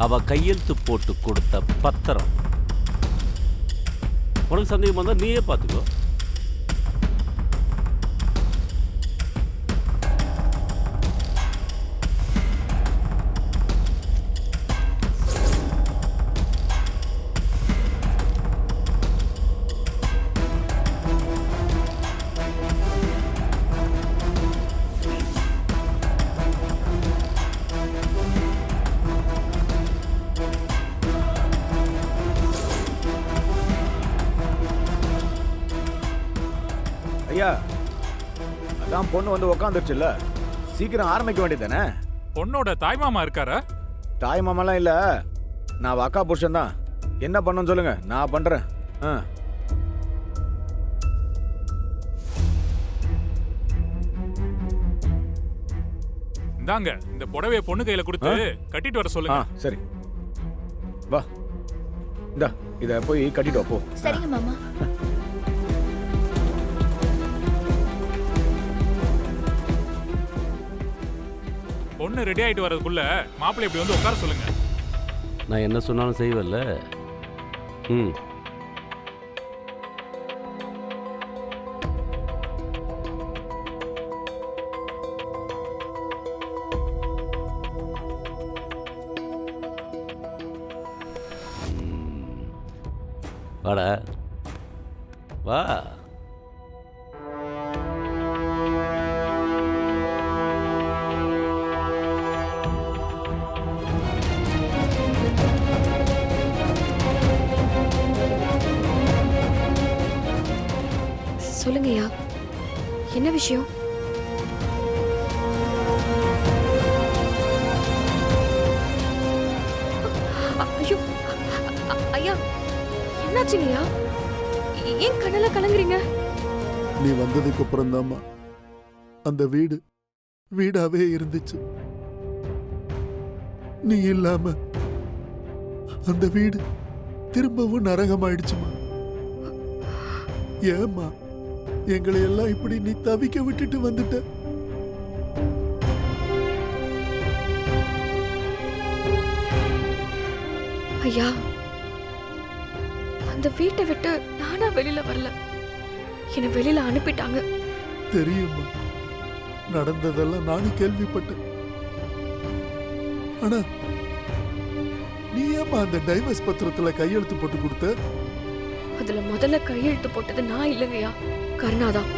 அவ கையெழுத்து போட்டு கொடுத்த பத்திரம். உனக்கு சந்தேகம் வந்தா நீயே பார்த்துக்கோ. ஐயா, அதான் பொண்ணு வந்து உக்காந்துருச்சுல்ல, சீக்கிரம் ஆரம்பிக்க வேண்டியதானே? பொண்ணோட தாய்மாமா இருக்காரா? தாய் மாமாலாம் இல்ல, நான் அக்கா புருஷன் தான். என்ன பண்ணணும்னு சொல்லுங்க, நான் பண்றேன். இந்தாங்க இந்த புடவைய பொண்ணு கையில கொடுத்து கட்டிட்டு வர சொல்லுங்க. சரி, வா, இந்தா இத போய் கட்டிட்டு வா போ. சரிங்க மாமா. பொண்ணு ரெடி ஆயிட்டு வரதுக்குள்ள மாப்பிள்ளை இப்படி வந்து உட்கார சொல்லுங்க. நான் என்ன சொன்னாலும் செய்வல்ல. ம். வாடா வா. சொல்லுங்கய்யா, என்ன விஷயம்? ஐயோ ஐயா, என்னாச்சுங்கய்யா? ஏன் கண்ணல கலங்குறீங்க? நீ வந்ததுக்கு அப்புறம் தாம்மா அந்த வீடு வீடாவே இருந்துச்சு. நீ இல்லாம அந்த வீடு திரும்பவும் நரகமாயிடுச்சுமா. ஏம்மா எங்களை எல்லாம் இப்படி நீ தவிக்க விட்டுட்டு வந்துட்ட? ஐயா, அந்த வீட்டை விட்டு நானா வெளியில வரல, என்ன வெளியில அனுப்பிட்டாங்க. தெரியுமா, நடந்ததெல்லாம் நானும் கேள்விப்பட்டேன். ஆனா நீ ஏம்மா அந்த டைவர்ஸ் பத்திரத்துல கையெழுத்து போட்டு கொடுத்த? அதுல முதல்ல கையெழுத்து போட்டது நான் இல்லைங்கய்யா, கருணாதான்.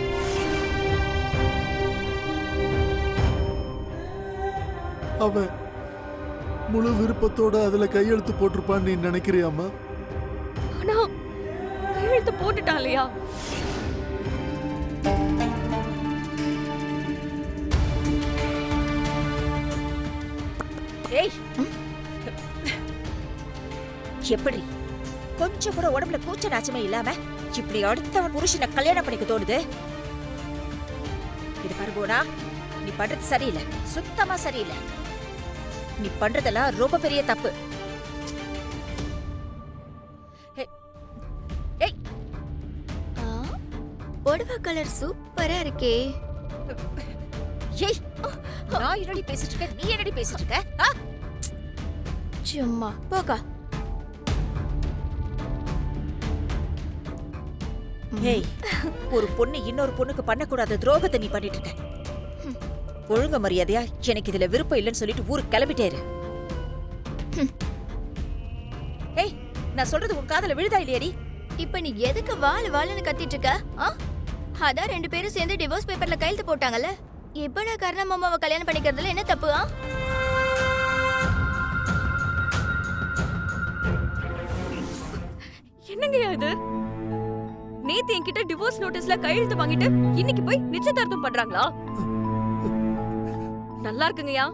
அவன் முழு விருப்பத்தோட அதுல கையெழுத்து போட்டிருப்பான்னு நீ நினைக்கிறியாமா? ஆனா கையெழுத்து போட்டுட்டான் இல்லையா? ஏய், எப்படி கொஞ்சம் கூட உடம்புல கூச்ச நாச்சமே இல்லாம இப்படி அடுத்தவன் புருஷனை கல்யாணம் பண்ணிக்க தோணுது? இது பாருங்கோனா, நீ பண்றது சரியில்லை, சுத்தமா சரியில்லை. நீ பண்றதெல்லாம் ரொம்ப பெரிய தப்பு. புடவை கலர் சூப்பரா இருக்கே. ஏய், நான் என்னடி பேசிட்டு இருக்க, நீ என்னடி பேசிட்டு இருக்க? சும்மா போகா. ஏய், ஒரு பொண்ணு இன்னொரு பொண்ணுக்கு பண்ணக்கூடாத துரோகத்தை நீ பண்ணிட்டு இருக்க. ஒழுங்க மரியாதையா எனக்கு இதுல விருப்பம் இல்லைன்னு சொல்லிட்டு ஊருக்கு கிளம்பிட்டேரு. ஏய், நான் சொல்றது உன் காதுல விழுதா இல்லையாடி? இப்ப நீ எதுக்கு வாழ வாழன்னு கத்திட்டு இருக்க? அதான் 2 பேரும் சேர்ந்து டிவோர்ஸ் பேப்பர்ல கையெழுத்து போட்டாங்கல்ல. இப்ப நான் கர்ணா மாமாவை கல்யாணம் பண்ணிக்கிறதுல என்ன தப்பு? என்னங்கய்யா இது? நேத்து என்கிட்ட டிவோர்ஸ் நோட்டீஸ்ல கையெழுத்து வாங்கிட்டு இன்னைக்கு போய் நிச்சயதார்த்தம் பண்றாங்களா? நல்லா இருக்குங்கய்யா,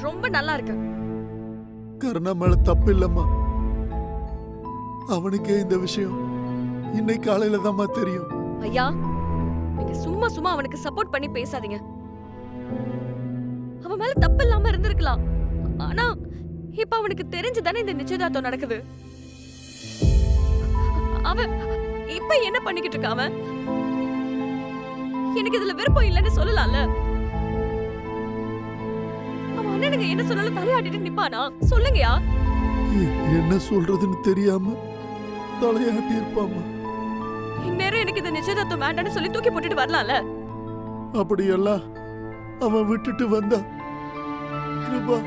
ரொம்ப நல்லா இருக்கு. கருணா மேல தப்பு இல்லம்மா. அவனுக்கே இந்த விஷயம் இன்னைக்கு காலையில தான்மா தெரியும். ஐயா, நீங்க சும்மா சும்மா அவனுக்கு சப்போர்ட் பண்ணி பேசாதீங்க. அவன் மேல தப்பு இல்லாம இருந்திருக்கலாம். ஆனா இப்ப அவனுக்கு தெரிஞ்சுதானே இந்த நிச்சயதார்த்தம் நடக்குது. அவன் இப்ப என்ன பண்ணிக்கிட்டு இருக்கான்? அவன் எனக்கு இதுல விருப்பம் இல்லைன்னு சொல்லலாம்ல. அவன் அண்ணனுங்க என்ன சொன்னாலும் தலையாட்டிட்டு நிப்பானா? சொல்லுங்கயா. என்ன சொல்றதுன்னு தெரியாம தலையாட்டி இருப்பாமா. இந்நேரம் எனக்கு இந்த நிச்சயதார்த்தம் வேண்டாம்னு சொல்லி தூக்கி போட்டுட்டு வரலாம்ல. அப்படியெல்லாம் அவன் விட்டுட்டு வந்தா கிருபா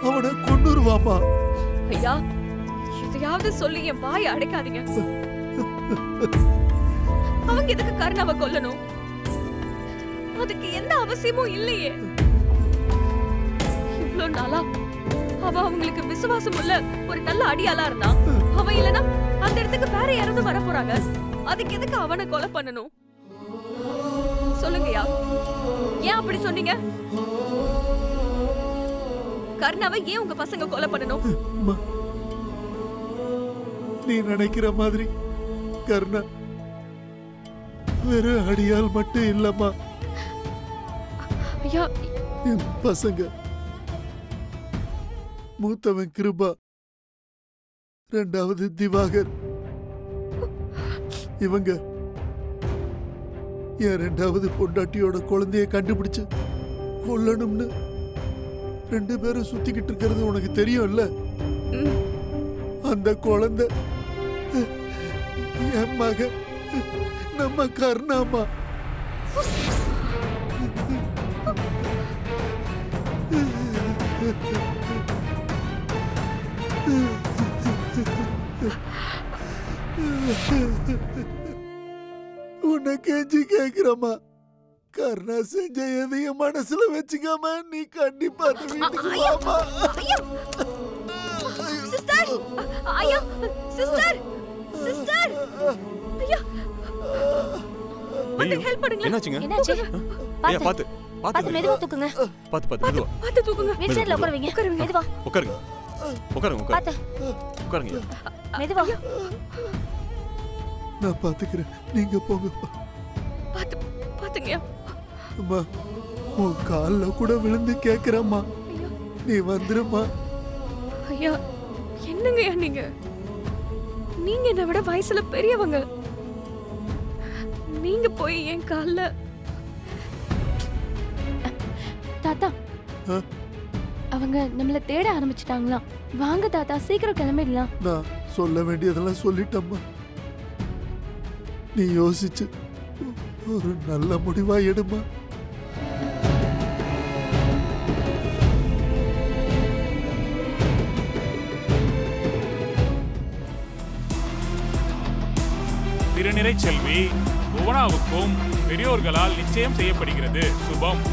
அவனை கொன்னுருவாமா. ஐயா, எதையாவது சொல்லி என் வாயை அடைக்காதீங்க. அவங்க எதுக்கு கருணாவை கொல்லணும்? அதுக்கு எந்த அவசியமும் இல்லையே. இவ்ளோ நாளா அவ அவங்களுக்கு விசுவாசம் உள்ள ஒரு நல்ல அடியாளா இருந்தான். அவன் இல்லனா அந்த இடத்துக்கு வேற யாராவது வர போறாங்க. அதுக்கு எதுக்கு அவனை கொலை பண்ணணும்? சொல்லுங்கய்யா, ஏன் அப்படி சொன்னீங்க? கருணாவை ஏன் உங்க பசங்க கொலை பண்ணணும்? அம்மா, நீ நினைக்கிற மாதிரி கர்ணா வெறும் அடியால் மட்டும் இல்லம்மா. ஐயா, என் பசங்க மூத்தவன் கிருபா, ரெண்டாவது திவாகர், இவங்க என் ரெண்டாவது பொண்டாட்டியோட குழந்தைய கண்டுபிடிச்சு கொல்லணும்னு 2 பேரும் சுத்திக்கிட்டு இருக்கிறது உனக்கு தெரியும்ல. அந்த குழந்தை என் மகன், நம்ம கர்ணாமா. உன்னை கெஞ்சி கேக்குறமா, கர்ணா செஞ்ச எதையும் மனசுல வச்சுக்காம நீ கண்டிப்பா அந்த வீட்டுக்கு வாமா. சிஸ்டர், ஐயா, சிஸ்டர், சிஸ்டர், ஐயா, வந்து ஹெல்ப் பண்ணுங்க. என்னாச்சுங்க? என்னாச்சு? ஐயா பாத்து பாத்து மெதுவா தூக்குங்க. பாத்து மெதுவா பாத்து தூக்குங்க. வீல் சேர்ல உட்காருவீங்க. மெதுவா உட்காருங்க உட்காருங்க பாத்து உட்காருங்க. மெதுவா. நான் பாத்துக்கிறேன், நீங்க போங்க. பாத்து பாத்துங்கயா. அம்மா, உன் கால்ல கூட விழுந்து கேக்குறம்மா, நீ வந்துருமா. ஐயா, என்னங்கய்யா நீங்க? நீங்க என்னை விட வயசுல பெரியவங்க. நீங்க போய் என் கால்ல. தாத்தா, ஆ? அவங்க நம்மள தேட ஆரம்பிச்சிட்டாங்களாம். வாங்க தாத்தா, சீக்கிரம் கிளம்பிடலாம். நான் சொல்ல வேண்டியதெல்லாம் சொல்லிட்டம்மா. நீ யோசிச்சு ஒரு நல்ல முடிவா எடுமா. திருநிறை செல்வி புவனாவுக்கும் பெரியோர்களால் நிச்சயம் செய்யப்படுகிறது. சுபம்.